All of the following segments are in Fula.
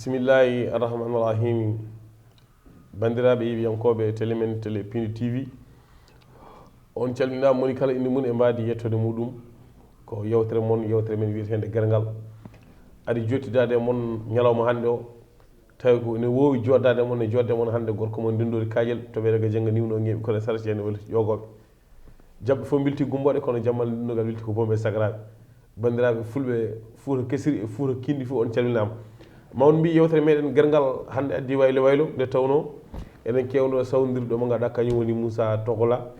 bisimillahi arrahmani irrahimi bandiraɓe yiwiyankoɓe télé men télé Pindi TV on calminama moni kala inde mum e mbadi yettode muɗum ko yewtere moon yewtere men wiyetede guergal adi jottidade e moon ñalawma hande o tawi ko ne wowi joddade moon e jodde moon hande gorko moon ndendori kaƴel toɓere ga jangga niwno ngeɓi kono sarati en woni yogoɓe jabɓe fof bilti gumboɗe kono jammal ndinnogal wilti ko bomɓe sagaraɓe bandiraɓe fulɓe Fouta Kesiri e Fouta Kindi fof on calminama mawon mbi yewtere meɗen guergal hande addi waylo waylo nde tawno enen kewno sawdirɗo mo ganduɗa kañum woni Moussa Togola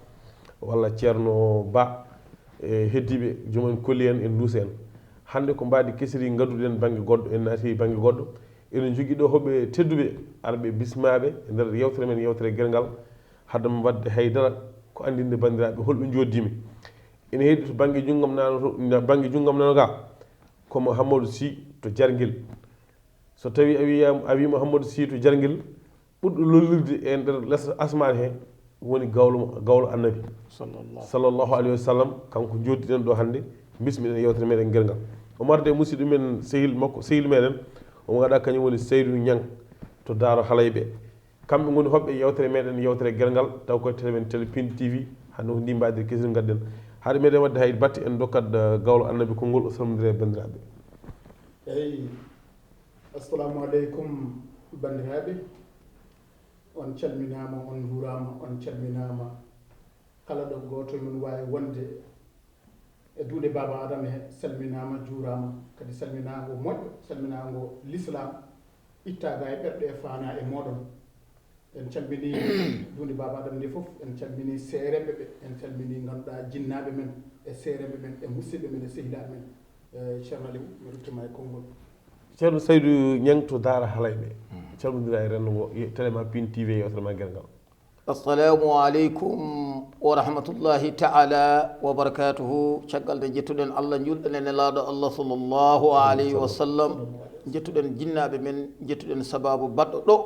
walla ceerno Ba e heddiɓe joomumen kolli en en duusa en hande ko mbadi kesiri gadduɗen banggue goɗɗo en naati banggue goɗɗo enen jogui ɗo hoɓe tedduɓe arɓe bismaɓe e nder yewtere men yewtere guergal haddema wadde haydara ko andinde bandiraɓe holɓe joddimi ene heddi to banggue junggam nano ga komo Hammadou Sy to Jarguel so tawi a wima Hammadou Sy to Jarguel ɓurɗo lollirde e nder less asmane he woni gawlo annabi sallllahu alayhi wa sallam kanko joddiɗen ɗo hande bismiɗen yewtere meɗen guergal o marde musidɗo men sehil makko sehil meɗen omo gaɗa kañum woni Seydou Niang to Daaro Halayɓe kamɓe goni hoɓɓe yewtere meɗen yewtere guergal taw koye télé men télé Pindi TV hande ko ndi mbadir kesiri gadden haade meɗen wadde hay batte en dokkat gawlo annabi konngol o salmodire bandiraɓe. eyyi assalamu aleykum bandiraɓe on calminama on juurama on calminama kala ɗo goto min wawi wonde e duuɗe baba adama he salminama juurama kadi salminago moƴƴo salminago l'islam ittaga e ɓerɗe e fana e moɗon en calmini duuɗe baba adama nde foof en calmini seereɓe ɓe en calmini ganduɗa jinnaɓe men e seereɓe men e musidɓe men e sehilaɓe men ceerno Aliou mi ruttima e konngol ceerno Seydou Niang to Daara Halayɓe calmodira e renndo ngo télé ma Pindi TV yewtere ma guergal. assalamu aleykum wa rahmatullahi taala wa barakatuhu caggal nde jettuɗen Allah julɗen e nelaɗo Allah sallllahu alayhi wa sallam jettuɗen jinnaɓe men jettuɗen sababu baɗɗo ɗo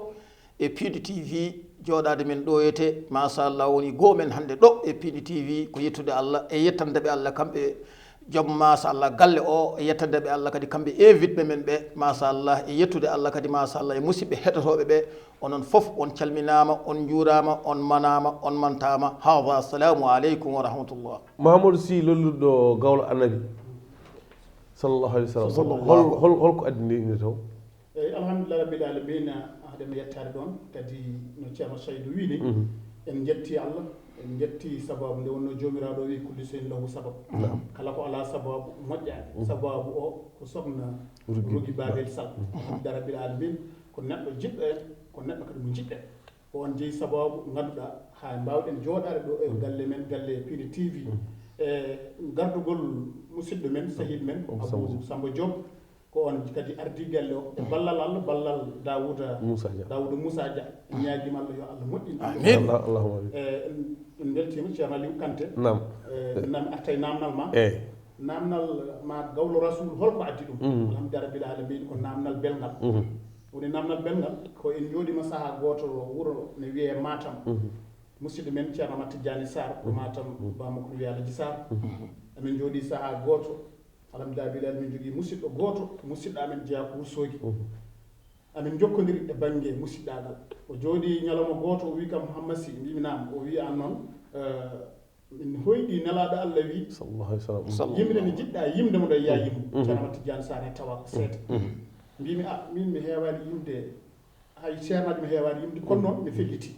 e Pindi TV joɗade men ɗoyete machallah woni gomen hande ɗo e Pindi TV ko yettude Allah e yettandeɓe Allah kamɓe joom machallah galle o e yettandeɓe Allah kadi kamɓe invite men ɓe machallah e yettude Allah kadi machallah e musidɓe heɗotoɓe ɓe onon foof on calminama on juurama on manama on mantama hada assalamu aleykum wa rahmatullah. Mahamadou Sy lollirɗo gawlo annabi sallllahu alayhi wa sallam holko addinde inde taw. eyyi alhamdulillah rabbil alamina haɗen yettade ɗon kadi no ceerno Saydou wini en jetti Allah en jetti sababu nde wonno jomiraɗo wi kulli shay'in lahu sabab kala ko ala sababu moƴƴani sababu o ko sohna Rougui Babel Sall alhamdulillah rabbil alamin ko neɗɗo jiɗɗo en ko neɗɗo kadi mo jiɗɗen ko on jeeyi sababu ganduɗa ha mbawɗen joɗade ɗo e galle men galle Pindi TV e gardugol musidɗo men sehil men Abou Samba Diop ko on kadi ardi galle o e ballal Allah ballal Daouda Moussa Dia en ñaguima Allah yo Allah moƴƴin allahumma en beltima ceerno Aliou Kanté nam arta e namdal ma namdal ma gawlo rasoul holko addi ɗum alhamdulillah rabbil alamin ko namdal belgal woni namdal belgal ko en jooɗima saaha goto wuuro ne wiye Matam musidɗo men ceerno Amadou Tidiani Sarr ko Matam bamako wiye Alaji Sarr amin jooɗi saaha goto alhamdulillah rabbil alamin jogui musidɗo goto musidɗo amen jeeya ko Wourossogui amin jokkodiri e banggue musidɗagal o jooɗi ñalawma goto o wi kam Mouhammad Sy mbiminama o wi an noon min hoyɗi nelaɗo Allah wi sallllahu alayhi wa sallam yimɓe ne jiɗɗa yimde mo ɗo ya yimmu ceerno Amadou Tidiane Sarr e tawa ko seeɗa mbimi min mi heewani yimde hay ceernaji mi heewani yimde kono noon mi felliti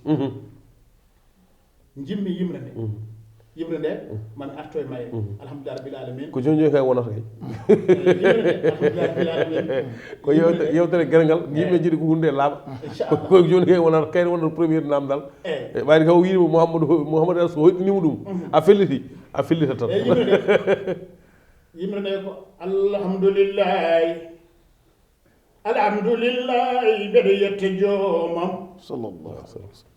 jimmi yimre nde mami arto e maye alhamdulillah rabbil alamin ko joni kay wonata kay alhamdulillah rabbil alamin ko yewtere guergal yimɓe jiiɗi ko hunde laaɓa ko joni kay wonata kayne wonata premier namdal ɓayde kaw wiima Mouhamadou so hoyɗinima ɗum a fellita tan yimre nde ko alhamdulillahi mbeɗa yetta joomam sallllahu alayhi wa sallam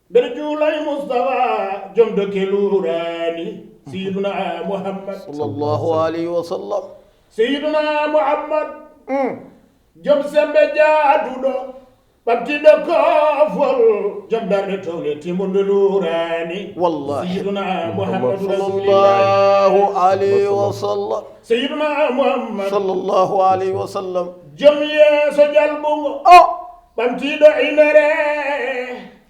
mbeɗa juulay Moustapha joom doke lurani Seydina Mouhammad sallllahu alayhi wa sallam Seydina Mouhammad joom sembe jaaduɗo ɓamtiɗo kofol joom darde towle timmude lurani wallahi sayyiduna muhammadu sallallahu alayhi wa sallam sayyiduna muhammad sallallahu alayhi wa sallam joom yeeso jalɓugo ɓamtiɗo inere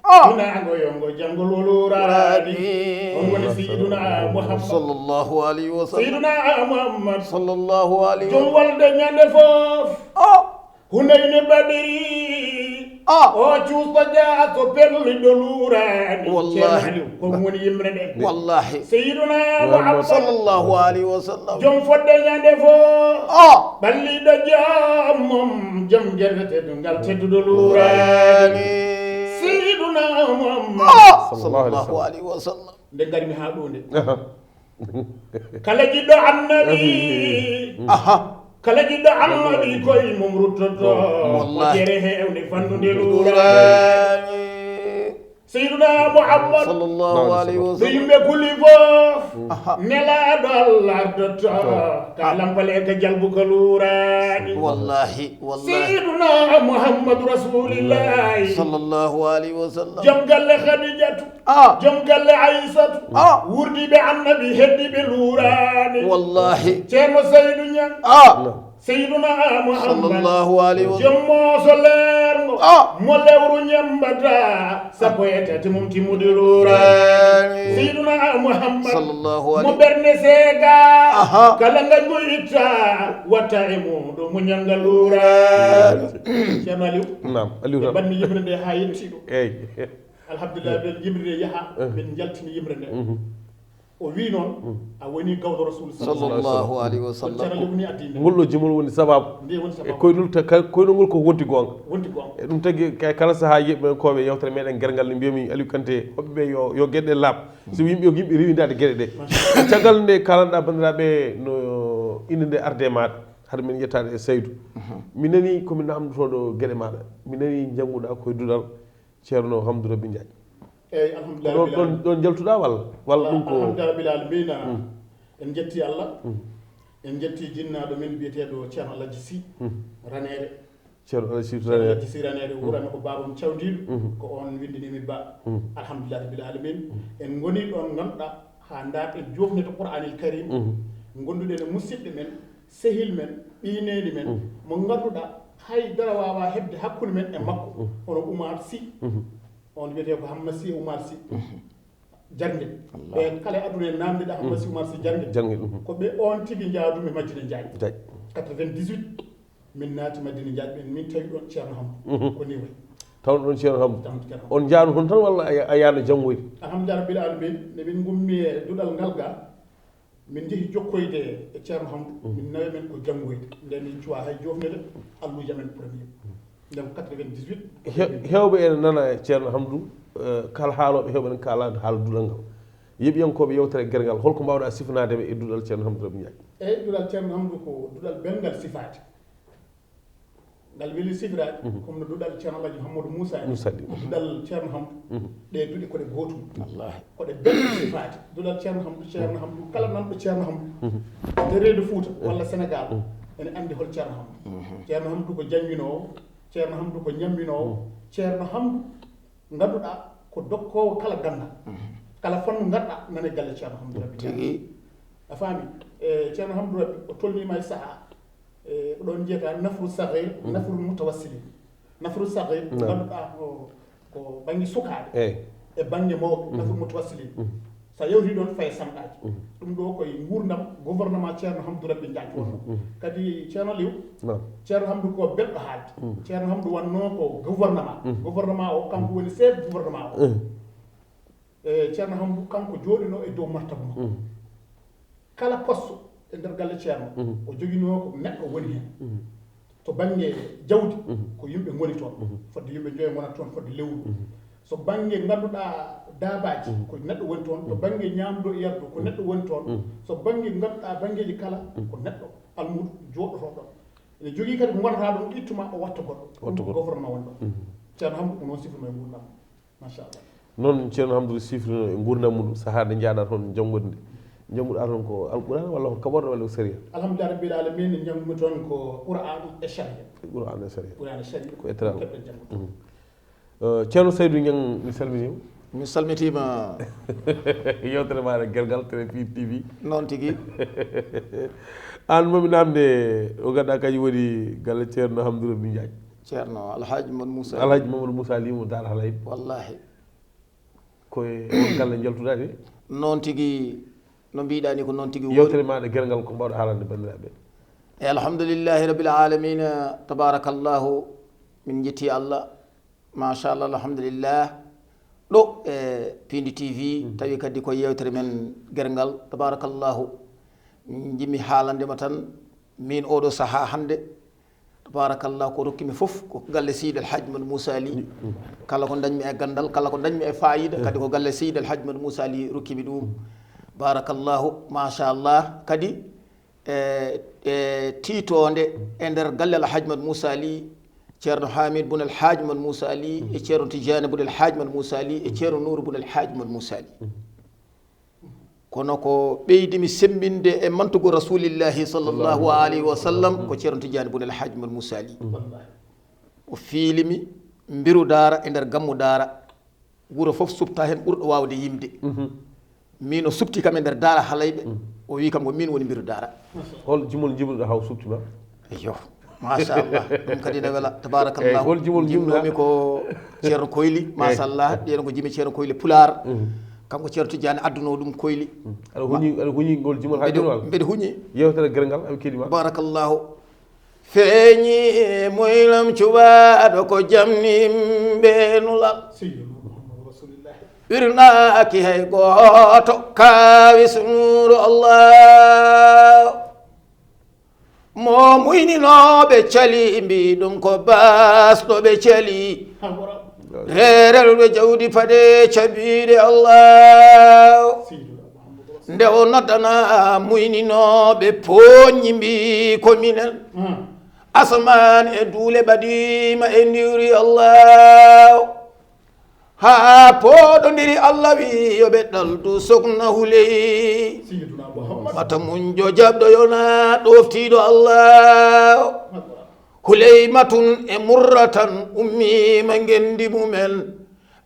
tunago yongo janngol wolurani on woni sayyiduna muhammad sallallahu alayhi wa sallam sayyiduna muhammad sallallahu alayhi wa joom wolde ñande foof hunayne badiri o cuusto jaa so pelliɗo luurani wallahi ko woni yimre ɗe wallahi sayyiduna muhammad sallallahu alayhi wa sallam joom fodde ñande fo ɓalliɗo jammom joom jerreteɗo ngal tedduɗo luurani sayyiduna muhammad sallallahu alayhi wa sallam nde garmi ha ɗo nde kala jiɗɗo annabi kala jiɗɗo annabi koye mum ruttoto o jere hewde fannude luurani sayyiduna muhammad sallallahu alayhi wa ɗo sallam yimɓe kuli fof nelaɗo allah ardoto ka lampale ka jalbuka luurani wallahi wallahi sayyiduna muhammadu rasulillahi sallallahu alayhi wa sallam joom galle khadijatu joom galle aissatu wurdiɓe annabi heddiɓe luurani wallahi ceerno saydou ñang sayyiduna muhammad sallallahu alayhi wa sallam joom mooso leerngo mo lewru ñembata sappo e tati mum timmude luurani sayyiduna muhammad sallallahu mo alayhi ɓernde seega kala ngañgo itta watta e muɗum mo ñanga luurani ceerno aliou nam aliou ɓe banni yimre nde ha yettiɗo eyyi alhamdulillah ɓen yimre nde yaaha ɓen jaltini yimre nde o wi noon a woni gawɗo rasul sallallahu alayhi wa sallam ceerno aliou ni addinde ngolɗo jimol woni sababu nde woni e sababu koynol ngol ko wonti gonga wonti gonga e ɗum tagui kala saaha yiɓɓe koɓe yewtere meɗen guergal ne mbiyami Aliou Kanté hoɓɓeɓe yo gueɗe laaɓ so yimɓe rewidade gueɗe ɗe caggal nde kalanɗa bandiraɓe no inde nde arde maɗa haade men yettade e Saydou mi nani komi namdotoɗo gueɗe maɗa mi nani jangguɗa koye dudal ceerno Hamdou Rabby Ndiaye eyyi alhamdulillah ɗon jaltuɗa walla ɗum ko alhamdulillah rabbil alamina en jetti allah en jetti jinnaɗo men biyeteɗo ceerno Alaji Sy ranere ceerno Alaji Sy ranere wurami ko babam cawdiɗo ko on windinimi ba alhamdulillah rabbil alamin en goni ɗon ganduɗa ha darɗen jofnete qouranil karim gonduɗen e musidɓe men sehil men ɓineɗi men mo ganduɗa haydara wawa hebde hakkude men e makko hono Oumar Sy on wiyete ko Hamma Sy Oumar Sy jargue ɓe kala aduna e namdiɗa Hamma Sy Oumar Sy jargue ko ɓe on tigui jaadumi Madina Diagne 98 min naati Madina Diagne ɓen min tawi ɗon ceerno Hamdou ko ni way tawno ɗon ceerno Hamdou on jaanu toon tan walla a yaano janggoyde alhamdulillah rabbil alamin nde min gummi e duɗal ngal ga min jeehi jokkoyde e ceerno Hamdou min nawi men ko janggoyde nde min cuwa hay jofnede alluja men premier ndem 98 hewɓe ene nana ceerno Hamdou kala haaloɓe hewɓe ene kalade haala duɗal ngal yeɓiyankoɓe yewtere guergal ngal holko mbawɗa sifanadeɓe e duɗal ceerno Hamdou Rabby Ndiaye eyyi duɗal ceerno Hamdou ko duɗal belngal sifade ngal weeli sifirade comme no duɗal ceerno Alaji Hammadou Moussa duɗal ceerno Hamdou ɗe duɗi koɗe gotum koɗe belɗe sifade duɗal ceerno Hamdou kala nanɗo ceerno Hamdou de reedu Fouta walla Sénégal ene andi hol ceerno Hamdou ceerno Hamdou ko jannginowo ceerno Hamdou ko ñamminowo ceerno Hamdou ganduɗa ko dokkowo kala gandal kala fannu gadɗa nane galle ceerno Hamdou Rabby a faami ceerno Hamdou Rabby o tolnima e saaha ɗon jeyata nafru sahir nafru mutawassilin nafru sahir ganduɗa ko banggue sukaɓe e banggue mawɓe nafru mutawassilin sa yewti ɗon faye samɗaji ɗum ɗo koye gurdam gouvernement ceerno Hamdou Rabby Ndiaye wonno kadi ceerno Liw ceerno Hamdou ko belɗo haalde ceerno Hamdou wanno ko gouvernement o kanko woni chef gouvernement o e ceerno Hamdou kanko jooɗino e dow martaba makko kala poste e nder galle ceerno o joguino ko neɗɗo woni hen to banggue jawdi ko yimɓe goni toon fodde yimɓe joyi gonata toon fodde lewru so banggue ganduɗa dabaji ko neɗɗo woni toon to banggue ñamdo e yardu ko neɗɗo woni toon so banggue ganduɗa banggueji kala ko neɗɗo almudo joɗoto ɗon ene jogui kadi ko gonata ɗum ittuma o watta goɗɗo gouvernement woni ɗon ceerno Hamdou ko noon sifirno e gurdam machallah noon ceerno Hamdou sifrino e gurdam muɗum saaha nde jaaɗa toon janggude jangguɗa toon ko alqouran walla ko kaɓorɗo walla ko séria alhamdulillah rabbil alamin janggumi toon ko qouran e sharia qouran e sharia qouran e sharia ko etral keɓɗen janggo ceerno Saydou Niang mi salminima mi salmitima yewtere maɗa guelgal Téléfilm TV noon tigui an mami namde o ganduɗa kañum woni galle ceerno Hamdou Rabby Ndiaye ceerno alhaji Mamadou Moussa alhaji Mamadou Moussa limo Dar Halayɓe wallahi koye on galle jaltuɗa de noon tigui no mbiɗani ko noon tigui yewtere maɗa guelgal ko mbawɗo haalande bandiraɓe e alhamdulillahi rabbil alamina tabarakallahu min jetti Allah machallah alhamdulillah ɗo e Pindi TV tawi kadi ko yewtere men guergal tabarakallahu min jimmi haalandema tan min oɗo saaha hande tabarakallahu ko rokkimi foof ko galle Seydi El Hadji Mamadou Moussa Ly kala ko dañmi e gandal kala ko dañmi e fayida kadi ko galle Seydi El Hadji Mamadou Moussa Ly rokkimi ɗum barakallahu machallah kadi tiitonde e nder galle El Hadji Mamadou Moussa Ly ceerno Hamid bun El Hadji Mamadou Moussa Ly e ceerno Tidiane bun El Hadji Mamadou Moussa Ly e ceerno Nour bun El Hadji Mamadou Moussa Ly kono ko ɓeydimi sembinde e mantugo rasulillahi sallllahu alayhi wa sallam ko ceerno Tidiane bun El Hadji Mamadou Moussa Ly o fiilimi mbiru daara e nder gammu daara wuro fof subta hen ɓurɗo wawde yimde min o subti kam e nder daara Halayɓe o wi kam ko min woni mbiru daara hol jimol jibruɗo haw subtima eyo machallah ɗum kadi ne weela tabarakallahu hol jimol jimnomi ko ceerno Koyli machallah ɗen ko jimi ceerno Koyli Pular kanko ceerno Tidiane adduno ɗum Koyli aɗa huñi ngol jimol ha joni mbeɗa huñi yewtere guergal aɓe keɗima barakallahu feeñi moylam cuɓaɗo ko jamnimɓe nulal wirnaki hay goto kawi sunuru Allah mo muyninoɓe cali mbiɗum ko basɗoɓe cali rerelɓe jawdi paɗe caɓiɗe Allah nde o noddana muyninoɓe poñi mbi ko minen asaman e duule ɓadima e ndiwri Allah ha poɗodiri Allah wi yoɓe ɗaldu sogna huley mata mun jo jaɓɗo yona ɗoftiɗo Allah huley matun e murratan ummima gendi mumen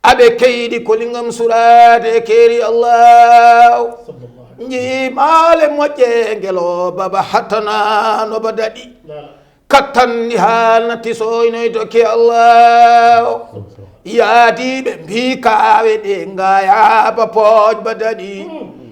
aɓe keyɗi kolingam surade keeri Allah jimale moƴƴe ngelo baba hattana noba daɗi kattanni ha nattisoynoy dokke Allah yaadiɓe mbikawe ɗe ngayaba poƴba daɗi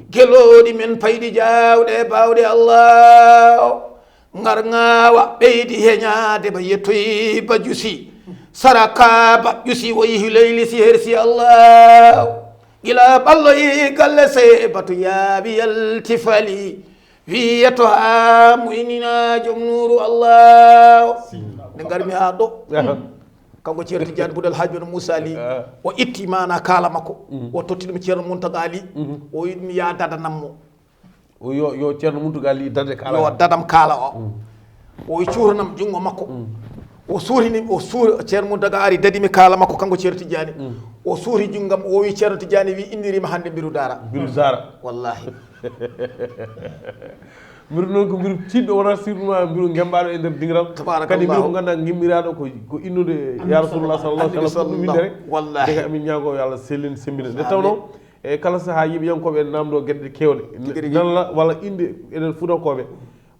geloɗi men payɗi jawɗe bawɗe Allah ngar ngawa ɓeydi heñade ba yettoyi ba juusi saraka ba juusi o yihi leyli si hersi Allah gila ɓalloyi galle se batu yaaɓi yaltifali wiyeto ha muynina joom nuru Allah nde garmi ha ɗo kanko ceerno Tidiane Bun El Hadji Mamadou Moussa Ly o itti mana kala makko o totti ɗum ceerno Mountaga Ly o wi ɗum ya dadanammo yo ceerno Mountaga Ly dade kala yo dadam kala o wi cuuranam jungo makko o suurini o suuri ceerno Mountaga ari dadimi kala makko kanko ceerno Tidiane o suuri junggam o wi ceerno Tidiane wi indirima hande mbiru dara wallahi mbiru noon ko mbiru tiɗɗo wona sirnuma mbiru gembaɗo e nder dingiral kadi mbiru ko ganduɗa gimmiraɗo ko innude ya rasulullah sallallahu alaihi wasallam ɗum winde rek wallahi deka amin ñaago yo Allah sellin sembina nde tawno e kala saaha yiɓe yankoɓe namdo gueɗe kewɗe nalla walla inde enen fuutankoɓe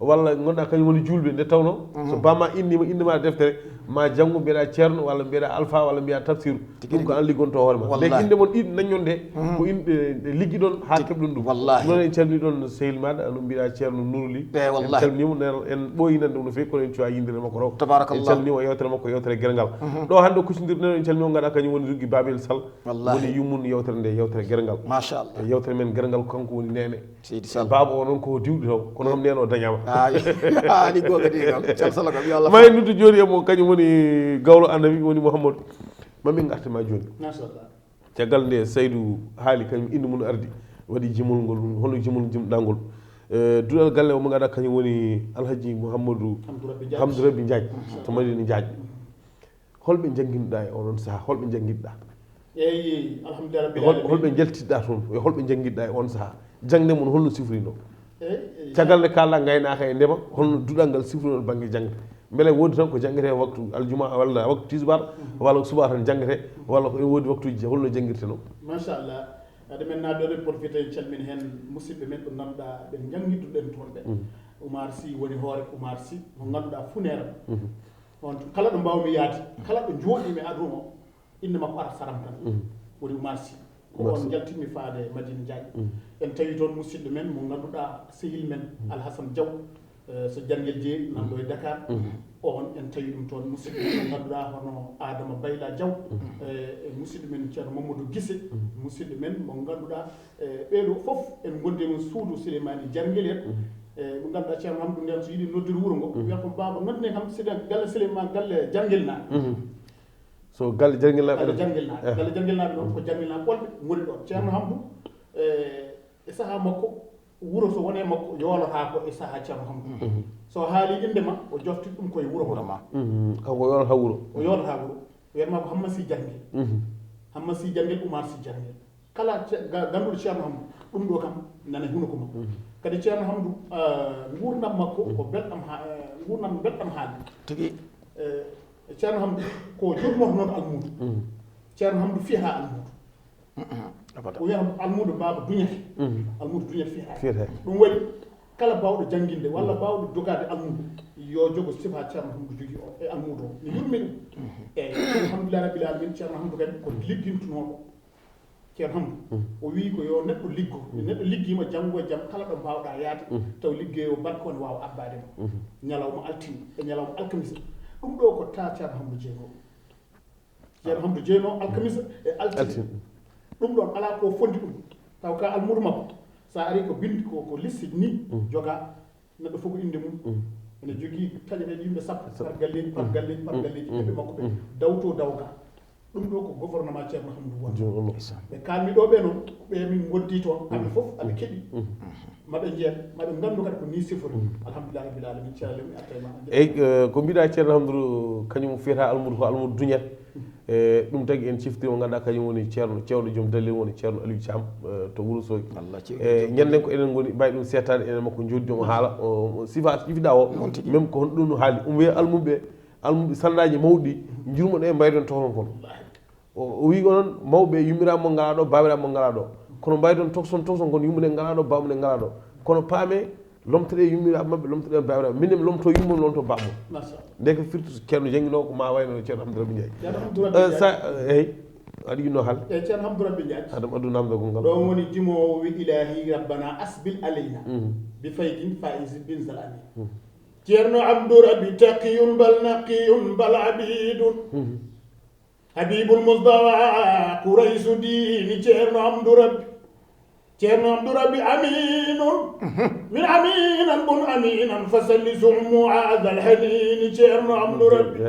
walla gonɗa kañum woni julɓe nde tawno so bamma indema deftere ma janggo mbiyeɗa ceerno walla mbiyeɗa alpha walla mbiya tafsir ɗum ko an liggonto hoore ma nde inde mon ɗiɗi daññon nde ko inde ligguiɗon ha keɓɗon ɗum noon en calmini ɗon sehil maɗa no mbiɗa ceerno Nourly en calminimo en ɓooyinande ɗum no fewi kono en cuwa yindire makko raw en calminimo yewtere makko yewtere guergal ɗo hande o kucodirɗen en calminimo gaɗa kañum woni ruggi Babel Sall woni yummum yewtere nde yewtere guergal machallah yewtere men guergal kanko woni nene baba o noon ko diwɗi taw kono kam nene o dañama ani goga digal calsala kam yo Allah ma en nuddu joni emo kañum woni gawlo annabi woni Mouhamadou mamin gartema joni caggal nde Saydou haali kañum inde mum ardi waɗi jimol ngol hono jimol jimɗangol duɗal galle omo gaɗa kañum woni Alhaji Mouhamadou Hamdou Rabby Ndiaye to Madina Diadji holɓe jangguinoɗa e onon saaha holɓe jangguiɗɗa eyi alhamdulillah rabbil alamin holɓe jaltiɗɗa toon e holɓe jangguiɗɗa e on saaha jangde mon holno sifrino caggal nde kalɗa gaynaka e ndema holno duɗal ngal sifrino banggue jangde beele woodi tan ko jangete waktu aljuma walla waktu tisbar walla suba tan jangete walla ko woodi waktuji holno jangirte no machallah ade men naɗoɗe profité en calmini hen musidɓe men ɓe ganduɗa ɓe jangguidduɗen toon ɓe Oumar Sy woni hoore Oumar Sy mo ganduɗa funere on kala ɗo mbawmi yaade kala ɗo jooɗimi aduna o inde makko ara saram tan woni Oumar Sy ko on jaltinmi faade Madina Ndiaye en tawi toon musidɗo men mo ganduɗa sehil men Alhassane Diaw so janguel jeeyi nanɗo e Dakar on en tawi ɗum toon musidɗo men mo ganduɗa hono Adama Bayla Diaw e musidɗo men ceerno Mamadou Guissé musidɗo men mo ganduɗa ɓeɗo foof en gondi men suudu Souleymani Jarguel en mo ganduɗa ceerno Hamdou nden so yiiɗi noddude wuuro ngo wiya ko baba noddine kam sida galle Souleymane galle Jarguel naaɓe so galle Jarguel naaɓe galle Jarguel naaɓe galle Jarguel naaɓe noon ko Jarguel naaɓe ɓolɓe goni ɗon ceerno Hamdou e saaha makko wuro so wone makko yoolata ko e saaha ceerno Hamdou so haali inde ma o joftit ɗum koye wuro ma kanko yoolata wuro o yoolata wuro wiyatma ko Hamma Sy Jarguel Hamma Sy Jarguel Oumar Sy Jarguel kala ganduɗo ceerno Hamdou ɗum ɗo kam nana hunuko makko kadi ceerno Hamdou gurdam makko ko belɗam gurdam belɗam haalde tigi ceerno Hamdou ko jurmoto noon almudo ceerno Hamdou fiha almudo o wiyata almudo baba duñete almudo duñete fiha ɗum waɗi kala bawɗo jangguinde walla bawɗo jogade almudo yo jogo sifa ceerno Hamdou jogui o e almudo o mi yurmi ɗum eyyi alhamdulillah rabbil alamin ceerno Hamdou kadi ko liggintunoɗo ceerno Hamdou o wi ko yo neɗɗo liggo neɗɗo liggima janggo e jaam kala ɗo mbawɗa yaade taw liggeyo barke one wawa abbadema ñalawma altine e ñalawma alkamisa ɗum ɗo ko ta ceerno Hamdou jeeyno ceerno Hamdou jeeyno alkamisa e altine ɗum ɗon ala ko fondi ɗum taw ka almudo makko sa ari ko bindi ko lissi ni joga neɗɗo fof ko inde mum ene jogui taƴaneɗe yimɓe sappo par galleji par galleji par galleji ɓeɓe makko ɓe dawto dawga ɗum ɗo ko gouvernement ceerno Hamdou won ɓe kalmi ɗo ɓe noon ɓe min gondi toon kamɓe fof aɓe keeɗi maɓe jeeya maɓe gandu kadi ko ni sifori alhamdulillah rabbil alamin ceerno mi attayma eyyi ko mbiɗa ceerno Hamdou kañum fiyata almudo ko almudo duñat e ɗum tagui en ciftima ganduɗa kañum woni ceerno cewɗo joom dalil woni ceerno Aliou Thiam to Wourossogui e ñanden ko enen goni mbawi ɗum settade enen makko jodi joom haala sifa cifiɗa o même ko hono ɗum no haali wiya almuɓe sandaji mawɗi jurmoɗo e mbayɗon tohon kono o wi onon mawɓe yummiraɓe mo ngala ɗo babiraɓe mo ngala ɗo kono mbayɗon tokson kono yummude ngala ɗo bamude ngala ɗo kono paame lomtoɗe yummiraɓe mabɓe lomtoɗe babiraɓe minen lomto yummum lomto bammo nde ko firtu ceerno janguino ko ma wayno ceerno Hamdou Rabbi Ndiaye sa eyyi aɗa yinno haal eyyi ceerno Hamdou Rabbi Ndiaye aɗa addu namde ko ngal ɗo woni dimowo wi ilahi rabbana asbil alayna bi faydin faiz bin zalani ceerno Hamdou Rabbi taqiyun bal naqiyun bal abidun habibul musdawa quraysu dini ceerno Hamdou Rabbi ceerno Hamdou Rabbi aminun min aminan bun aminan fasalli summu adal hanini ceerno Hamdou Rabbi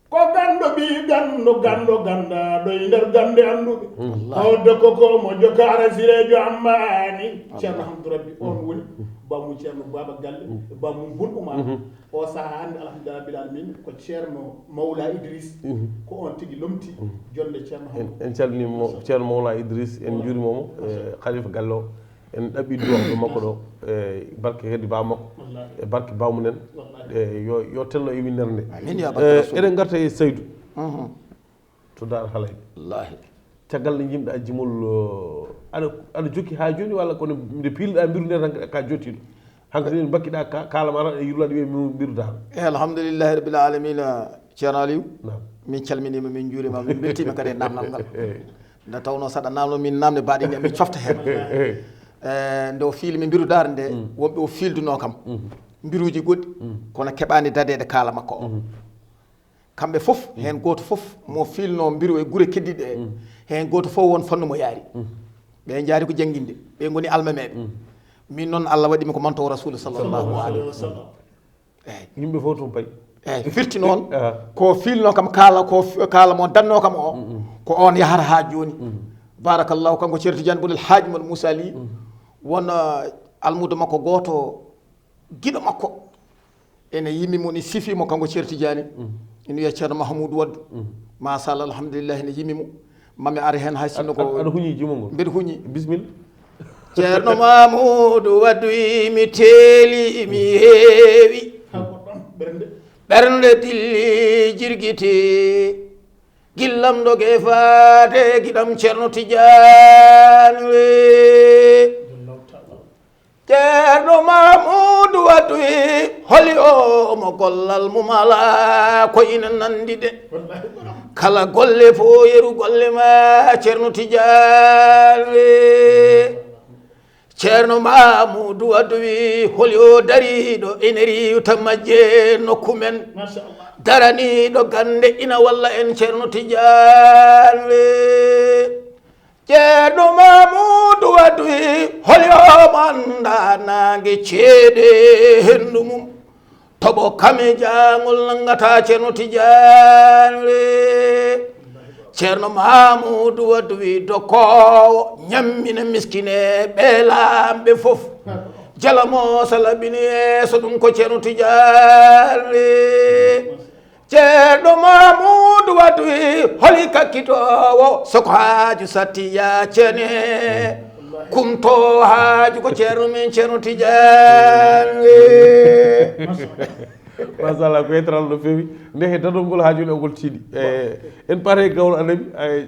ko gando bi gando gandaɗo e nder gande anduɓe hawde koko mo joka arasirejo ammani ceerno Hamdou Rabbi on woni bammu ceerno baba galle bammu bulɓuma o saaha hande alhamdulillah rabbil alamin ko ceerno Mawla Idriss ko on tigui lomti jonde ceerno Hamdou en calminimo ceerno Mawla Idriss en juurimomo khalifa gallo en ɗaɓɓi duwaɗo makko ɗo e barke heddi ba makko e barke bamumen yo tello e winnere nde eɗen garta e Saydou to Dar Halayɓe wallahi caggal nde jimɗa jimol aɗa jokki ha joni walla kono nde pilɗa mbiru nde tan ka jottiɗo hankkadi ne bakkiɗa kalama e yirlade wiye mi mbirudaɗo alhamdulillahi rabbil alamin ceerno Aliou min calminima min juurima min beltima kadi e namdal ngal nde tawno saɗa namno min namde mbaɗi nde min cofta hen nde o fiili mi mbirudare nde wonɓe o filduno kam mbiruji goɗɗi kono keɓani dadede kaala makko o kamɓe fof hen goto fof mo filno mbiru e guure keddiɗe e hen goto fof won fannu mo yaari ɓe jaari ko jangguinde ɓe goni almameɓe min noon Allah waɗimi ko manto rasulu sallllahu alayhi wa sallam eyyi yimɓe fof toon payi eyyi firti noon ko filno kam kaala mo danno kam o ko on yahata ha joni barakallahu kanko ceerno Tidiane Boulel Hadji Modou Moussa Ly won almudo makko goto guiɗo makko ene yimmimo ni sifimo kanko ceerno Tidiane ina wiya ceerno Mahamoudou Waddou machallah alhamdulillah ene yimmimo mami ari hen hay sinno ko aɗa huñi jimol ngol mbeɗa huñi bisimilla ceerno Mahamoudou Waddou mi teeli mi heewi ɓernde dilli jirgiti gillam ɗo ge faade giɗam ceerno Tidiane ceerno Mamoudou Wadoui holi o mo gollal mum ala ko ina nandi de kala golle fo yeru golle ma ceerno Tidiane ceerno Mamoudou Wadoui holi o dariɗo ene riwta majje nokku men daraniɗo gande ina walla en ceerno Tidiane ceerno Mamoudou Wadoui holi o anda nangue ceeɗe hendu mum toɓo kame jangol nangata ceerno Tidiane ceerno Mamoudou Wadoui dokowo ñammina miskine ɓeelamɓe foof jalamo salabini yeeso ɗum ko ceerno Tidiane ceerno Mamoudou Wadoui holi kakkitowo soko haaju sattiya ceene kumto haaju ko ceerno men ceerno Tidiane machallah ko yetral no feewi ndehe dadol ngol haajuni o ngol tiiɗi en paare gawlo annabi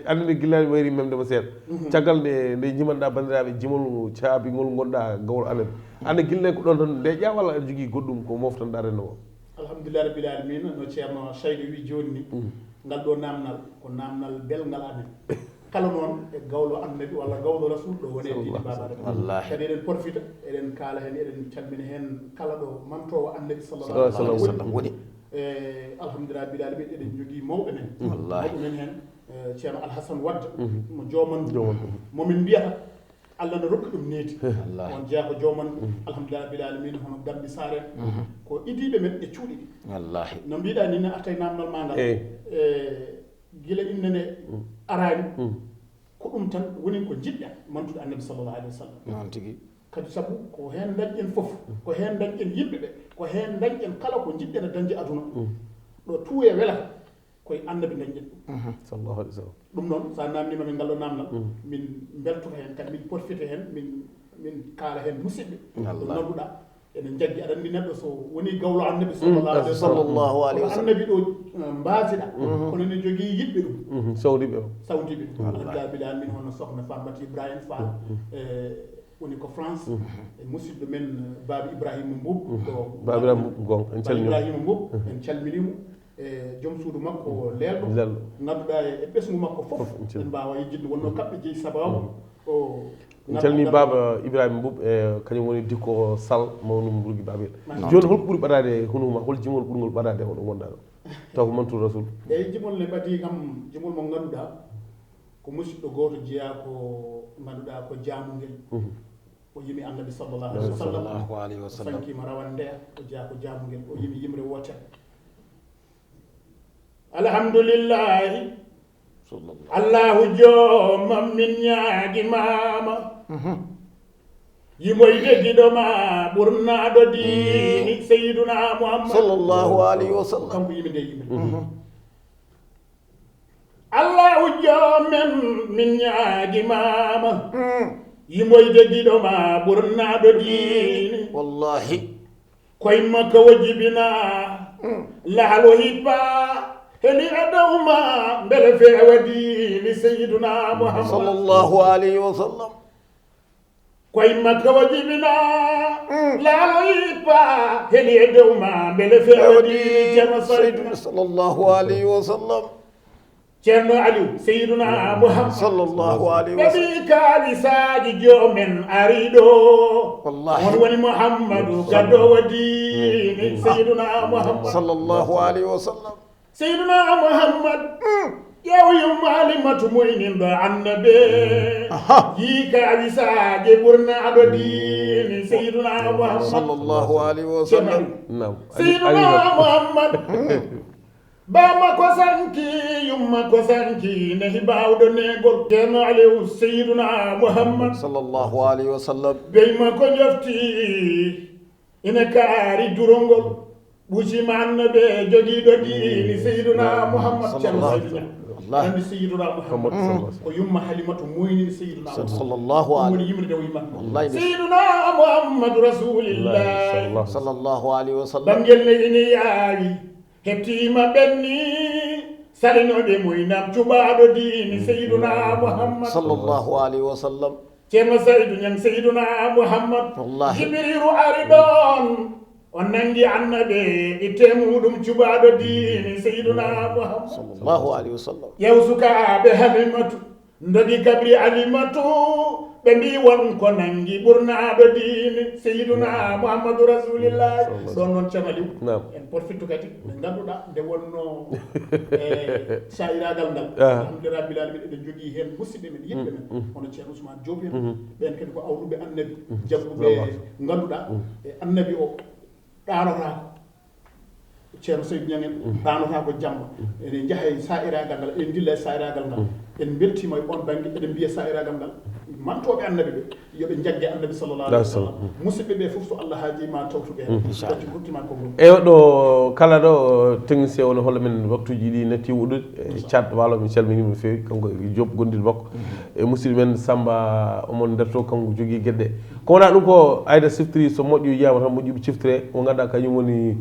annene gillaɗi wayri memdema seeɗa caggal nde jimanɗa bandiraɓe jimol caabigol gonɗa gawlo annabi ande gille ko ɗon tan ndeƴƴa walla aɗa jogui goɗɗum ko moftanɗa renno o alhamdulillah rabbil alamina no ceerno Saydou wi joni ni ngal ɗo namnal ko namnal belngal amen kala noon e gawlo annabi walla gawlo rasul ɗo woni e diine babaɗe kadi eɗen profita eɗen kaala hen eɗen calmina hen kala ɗo mantowo annabi sallallahu alaihi wa sallam woni alhamdulillah rabbil alamin eɗen jogui mawɓe men mawɓe men hen ceerno Alhassane Wadde mo joman momin mbiyata Allah no rokki ɗum neeti on jeeya ko joman alhamdulillah rabbil alamin hono Gambi Saren ko idiɓe men e cuuɗi ɗi wallahi no mbiɗa ni ne arta e namdal ma ngal gila innene arani ko ɗum tan woni ko jiɗɗa mantude annabi sallallahu alaihi wa sallam noon tigui kadi saabu ko hen dañƴen foof ko hen dañƴen yimɓeɓe ko hen dañƴen kala ko jiɗɗen e dañde aduna ɗo tuuye welata koye annabi dañƴen ɗum sallallahu alaihi wa sallam ɗum noon sa namnima min ngalɗo namdal min beltoto hen kadi min profite hen min kaala hen musidɓe ɗum nodduɗa eɗen jaggi aɗa andi neɗɗo so woni gawlo annabi sallallahu alaihi wa sallam annabi ɗo mbasiɗa kono ne jogui yiɗɓe ɗum sawdiɓe ɗum alhamdulillah bila min hono sohna Famati Ibrahima Fall woni ko France e musidɗo men Baba Ibrahima Mboup ɗo Baba Ibrahima Mboup en calminimo Ibrahima Mboup en calminimo e joom suudu makko lelɗo nadduɗa e ɓesgu makko foof en mbawa yejjidde wonno kamɓe jeeyi sababu o en calmini Baba Ibrahima Mboup e kañum woni dikko Sall mawnum Bourgui Babel joni holko ɓuuri ɓaɗade hunuma hol jimol ɓurgol ɓaɗade hoɗo gonɗa ɗo taw ko mantour rasoul eyyi jimol ne ɓaadi kam jimol mo ganduɗa ko musidɗo goto jeeya ko ganduɗa ko jamugel o yimi annabi sallallahu alaihi wa sallam sankima rawan ndeya o jeeya ko jamugel o yimi yimre wotere alhamdulillahi allahu joomam min ñaagi mama yimoyde giɗoma ɓurnaɗo diini seyduna Muhammad sallallahu alaihi wa sallam kanko yimi nde yimre allahu joomen min ñaagi mama yimoyde giɗoma ɓurnaɗo diini wallahi koye makka wajibina lahalo hippa heli adawma mbele feewa diini seyduna Muhammad sallallahu alaihi wa sallam koye makka wajibina lahalo hippa heli adawma mbele feewa diini ceerno seyduna sallallahu alaihi wa sallam ceerno Aliou seyduna Muhammad sallallahu alaihi wa sallam ɓeɓi kaalisaji joomen ariɗo wallahi on woni Muhammadu gaddowo diini seyduna Muhammad sallallahu alaihi wa sallam seyduna Muhammad ƴeew yumma halimatu moynin ɗo annabe yi kaalisaji ɓurnaɗo diini seyduna Muhammad sallallahu alaihi wa sallam seyduna Muhammad bama ko sanki yumma ko sanki nehi bawɗo negol ceerno Aliou seyduna Muhammad sallallahu alaihi wa sallam beyma ko jofti ina kaari durongol ɓuusima annabe joguiɗo diini seyduna Muhammad ceerno seydina andi seyduna Muhammad ko yumma halimatu moynin seyduna sallallahu alaihi woni yimrede o yimma seyduna Muhammadu rasulillahi sallallahu alaihi wa sallam ɓangel ne ine yaawi hettima ɓenni salinoɓe moynam cuɓaɗo diini seyduna mouhammad sallllahu alayhi wa sallam ceerno saydou ñang seyduna mouhammad jibriru ari ɗon o nangi annaɓe itte muɗum cuɓaɗo diini seyduna mouhammad sallllahu alayhi wa sallam yew sukaɓe halimatu ndogi kabri alimatu ɓe mbi won ko nangi ɓurnaɗo diini seyduna mouhammadou rasulillahi ɗon noon camaliw en porfittu kadi ɓe ganduɗa nde wonno sayiragal ngal alhamdulillah rabbil alamin eɗen jogui hen musidɓe men yimɓe men hono ceerno ousmane diop en ɓen kadi ko awɗuɓe annabi jagguɓe ganduɗa e annabi o ɗanotako ceerno seydou ñangen ɗanota ko jamma ene jaaha sairagal ngal eɗen dilla e sairagal ngal en beltima e on banggue eɗen mbiya sairagal ngal mantoɓe annabi ɓe yoɓe jagge annabi sallallah alih wa sallam musidɓe ɓe foof so allah haaji ma tawtuɓe hen wacci hokkima konngol eyi ɗo kala ɗo technicien woni holla men waktuji ɗi netti wuɗude e cat walo min calminima no fewi kanko job gondiɗo makko e musidɗo men Samba omon nder to kanko jogui gueɗɗe ko wona ɗum ko ayda siftiri so moƴƴi yiyama tan moƴƴiɓe ciftire mo ganduɗa kañum woni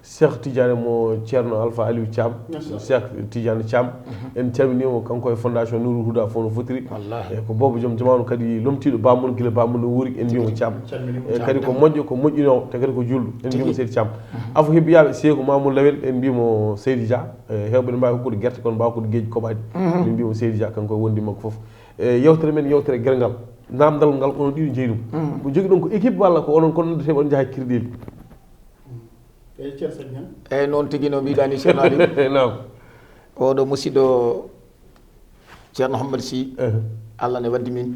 Cheikh Tidiane mo ceerno Alpha Aliou Thiam Cheikh Tidiane Thiam en calminimo kanko e fondation Nourou Houda fof no fotiri e ko bobo joom jamanu kadi lomtiɗo bammuno guila bammuno wuuri en mbimo Thiam e kadi ko moƴƴo ko moƴƴino te kadi ko julɗo en mbimo Seydi Thiam afo hebbiyaɓe Seykou Mamoudou Lawel en mbimo Seydi Dia hewɓe ne mbawi hokkude guerte kono mbawa hokkude gueji koɓaɗi min mbimo Seydi Dia kanko e wondi makko foof e yewtere men yewtere guergal namdal ngal onon ɗiɗo jeeyi ɗum ko jogui ɗon ko équipe walla ko onon kono noddeteɓe on jaaha kirɗeli eyyi noon tigui no mbiɗani ceerno ali oɗo musidɗo ceerno Mouhammad Sy Allah ne waddi min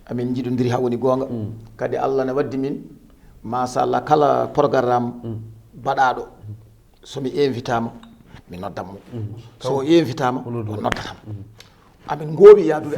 amin jiɗodiri ha woni gonga kadi Allah ne waddi min machallah kala programme baɗaɗo somi invitama mi noddanmo so invitama o noddatama amin gooɓi yadude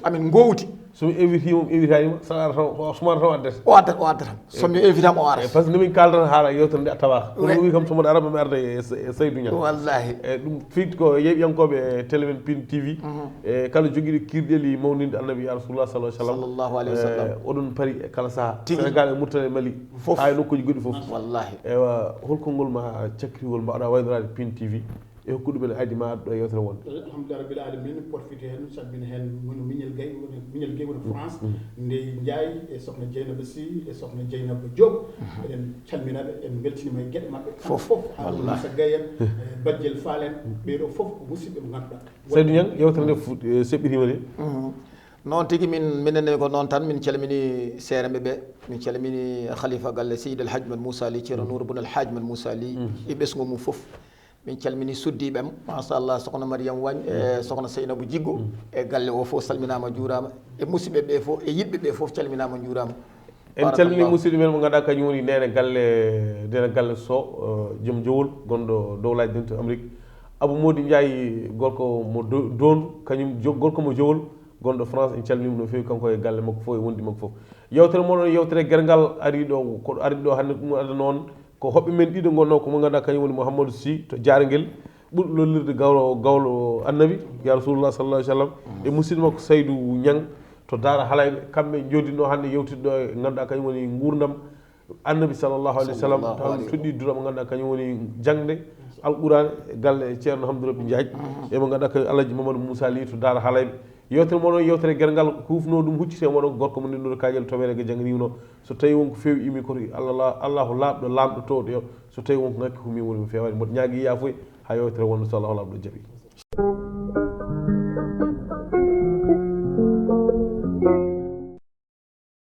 amin gowdi somi invitimo invitanima saɗa taw sumata taw addete o addatam somi invitama o arata par ce que nomin kaldata haala yewtere nde a tawaka ɗum wi kam somoɗo araba mi arda e Seydou Niang wallahi e ɗum fiiti ko yeɓiyankoɓe télé men Pine TV e kala joguiɗo kirɗeli mawninde annabi ya rasulullah sallallahu alayhi wa sallam oɗon paari e kala saaha Sénégal e Mauritanie Mali fof ha e nokkuji goɗɗi foof wallahi ewa holkolngol ma cakkirigol mbawɗa waydorade Pine TV e hokkude men aydi ma ɗo yewtere wonde alhamdulillah rabbil alamin porfité hen sabbina hen woni Mignel Gueye woni France nde Ndiaye e sokhna Dieynaba Sy e sokhna Dieynaba Diop eɗen calminaɓe en beltinima e gueɗe mabɓe foof Moussa Gaye en Baddiel Fall en ɓeɗo foof ko musidɓe mo ganduɗa Seydou Niang yewtere nde seɓɓitima de noon tigui minenne ko noon tan min calmini seereɓe ɓe min calmini khalifa galle Seydi El Hadji Mad Moussa Ly ceerno Nour Boun El Hadji Mad Moussa Ly e ɓesgu mum foof min calmini suddiɓem machallah sokhna Mariame Wagne e sokhna Seynabou Djiggo e galle o fof salminama juurama e musidɓe ɓe fof e yiɗɓe ɓe fof calminama juurama en calmini musidɗo men mo ganduɗa kañum woni nene galle Sow joom jowol gonɗo dowlaji ɗin to Amérique Abou Mody Ndiaye gorko mo Dondu kañum gorko mo jowol gonɗo France en calminimo no fewi kanko e galle makko fof e wondi makko fof yewtere moɗon yewtere guergal ari ɗo ko ari ɗo hande ɗum adda noon ko hoɓɓe men ɗiɗo gonno ko mo ganduɗa kañum woni Mouhamadou Sy to Diarguel ɓurɗo lollirde gawlo annabi ya rasulullah sallallahu alih w sallam e musidɗo makko Seydou Niang to Daara Halayɓe kamɓe jodinno hande yewtidɗo e ganduɗa kañum woni gurdam annabi sallllahu alih w sallam taw toɗɗi dura mo ganduɗa kañum woni jangde alqouran e galle ceerno Hamdou Rabbi Diagne e mo ganduɗa kañum Alaji Mamadou Moussa Ly to Daara Halayɓe yewtere moɗon yewtere guergal hufno ɗum huccite moɗon gorko mo nennuɗo kaƴel towere ga jangniwno so tawi wonko fewi imi koto allahu laaɓɗo lamɗo towɗo so tawi wonko ngakki humi woni mo fewani mboɗo ñaagui yafoy ha yewtere wonno so Allah laaɓɗo jaaɓi